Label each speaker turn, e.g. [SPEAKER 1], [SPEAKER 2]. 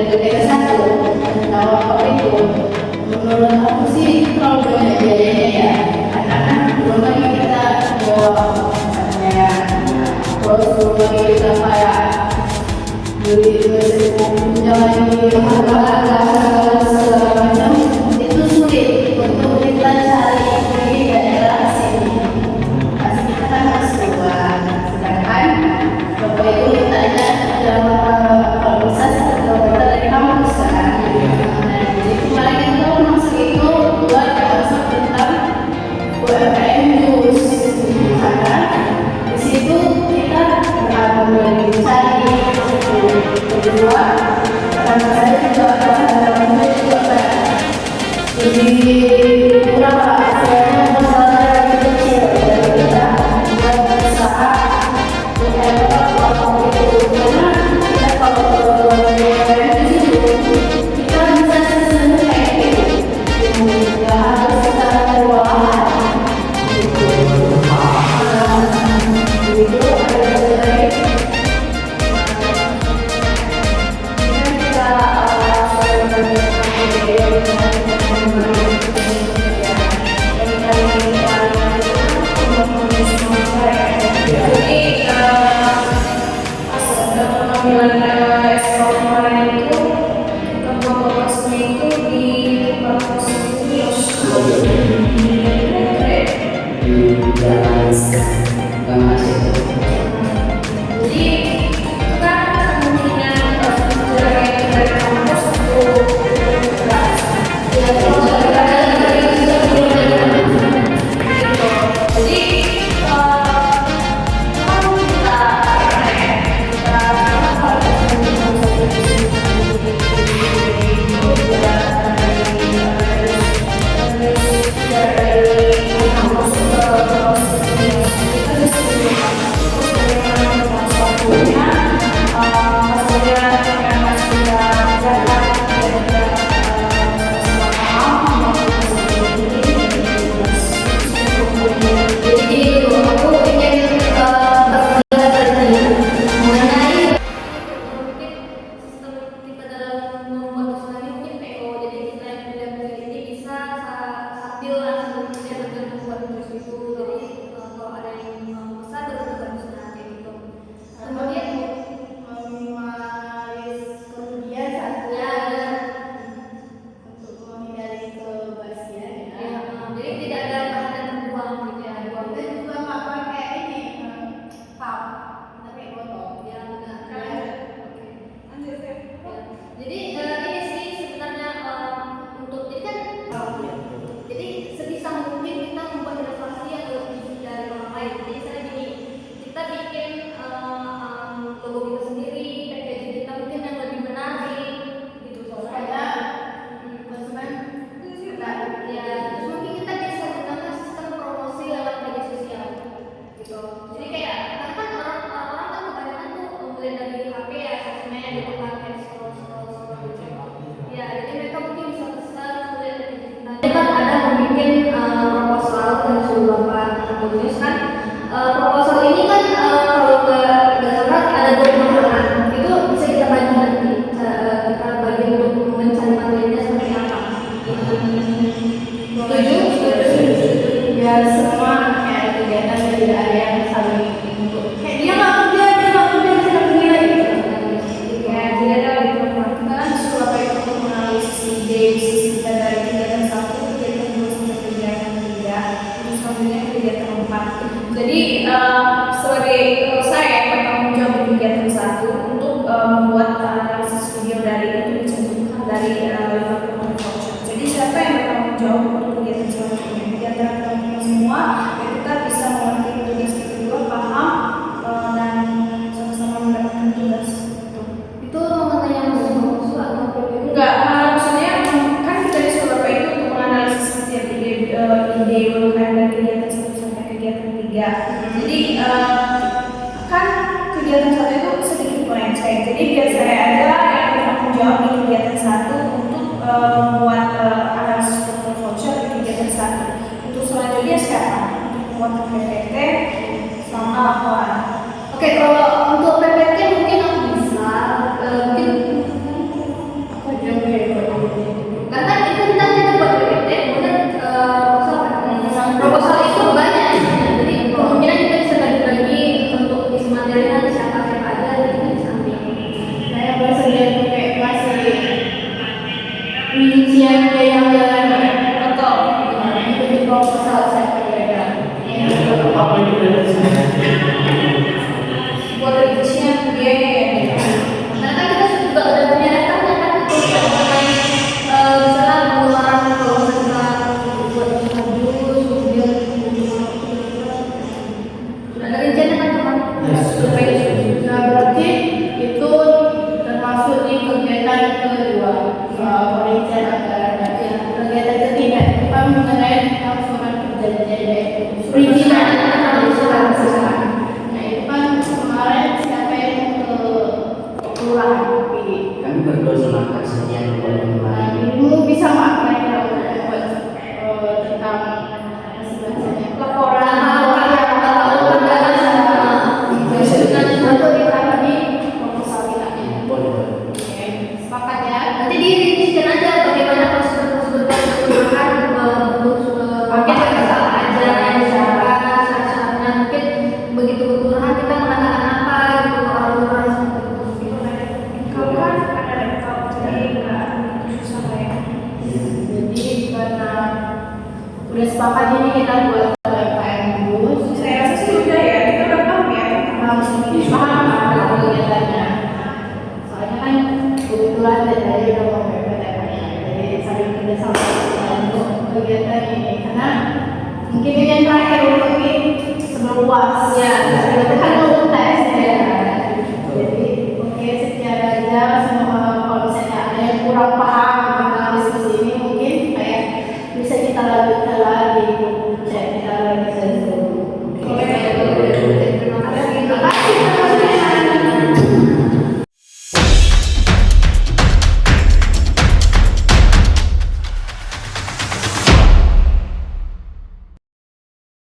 [SPEAKER 1] biblioteker satu, tahu apa itu? Menurut aku sih terlalu banyak biayanya ya, karena belum lagi kita bawa misalnya, terus belum lagi kita kayak beli punya lagi harga segala macam, itu sulit untuk kita cari di daerah sini. Pasti kita kan harus keluar, sedangkan bapak itu mintanya kalau bisa 1 kilometer dari kampus kan. Nah, jadi kemarin itu masuk itu buat masuk tentang UMKM JUS, karena di situ kita mulai mencari kedua, kadang-kadang juga ada juga kayak lebih murah lah, sebenarnya masalahnya lebih kecil dari kita buat usaha UMKM itu, karena kita kalau UMKM di situ kita bisa sesuatu kayak gitu, nggak harus kita keluar gitu. Itu ada dari proposal ini kan kalau nggak salah ada 20 halaman, itu bisa kita bagi nanti, kita bagi untuk mencari materinya seperti apa. Setuju? Biar semua kayak kegiatan dan tidak ada yang saling untuk kayak dia nggak kerja bisa kerja gitu. Kayak tidak ada gitu. Kita kan suruh apa itu menganalisis ide, bisnis kita dari kegiatan 1 ke kegiatan 2 sampai kegiatan 3, terus selanjutnya kegiatan 4. Jadi sebagai saya bertanggung jawab di kegiatan 1 untuk membuat dengan biaya anggaran atau itu proposal saya kira-kira.
[SPEAKER 2] Apa itu realisasinya?
[SPEAKER 1] Buat rincian biaya. Karena kan kita juga udah punya daftarnya kan untuk mengenai misalnya pengeluaran kalau misalnya buat jus, kemudian sudah ada rencana kan teman? Nah berarti itu termasuk di kegiatan kedua perincian anggaran. Kegiatan ketiga kita mengenai surat perjanjian perizinan. Nah itu kan kemarin siapa yang ke kelurahan pilih.
[SPEAKER 2] Kami berdua semangat sekian bulan yang lalu.
[SPEAKER 1] Dirimu bisa nggak kira-kira buat tentang laporan untuk ditangani proposal kita. Oke, sepakat ya. Nanti dirincikan aja bagaimana prosedur kelurahan pakai masalah aja syarat-syaratnya mungkin begitu kelurahan kita mengatakan apa gitu orang-orang seperti itu. Kalau kan ada laptop jadi nggak susah ya. Jadi karena udah sepakat ini kita buat UMKM dulu. Saya rasa sih udah ya, kita udah paham ya. Paham kegiatannya. Soalnya kan kebetulan dari udah mau PPTN-nya, jadi saling kerjasama untuk kegiatan ini. Karena mungkin ini yang terakhir untuk sebelum puas. Ya, kan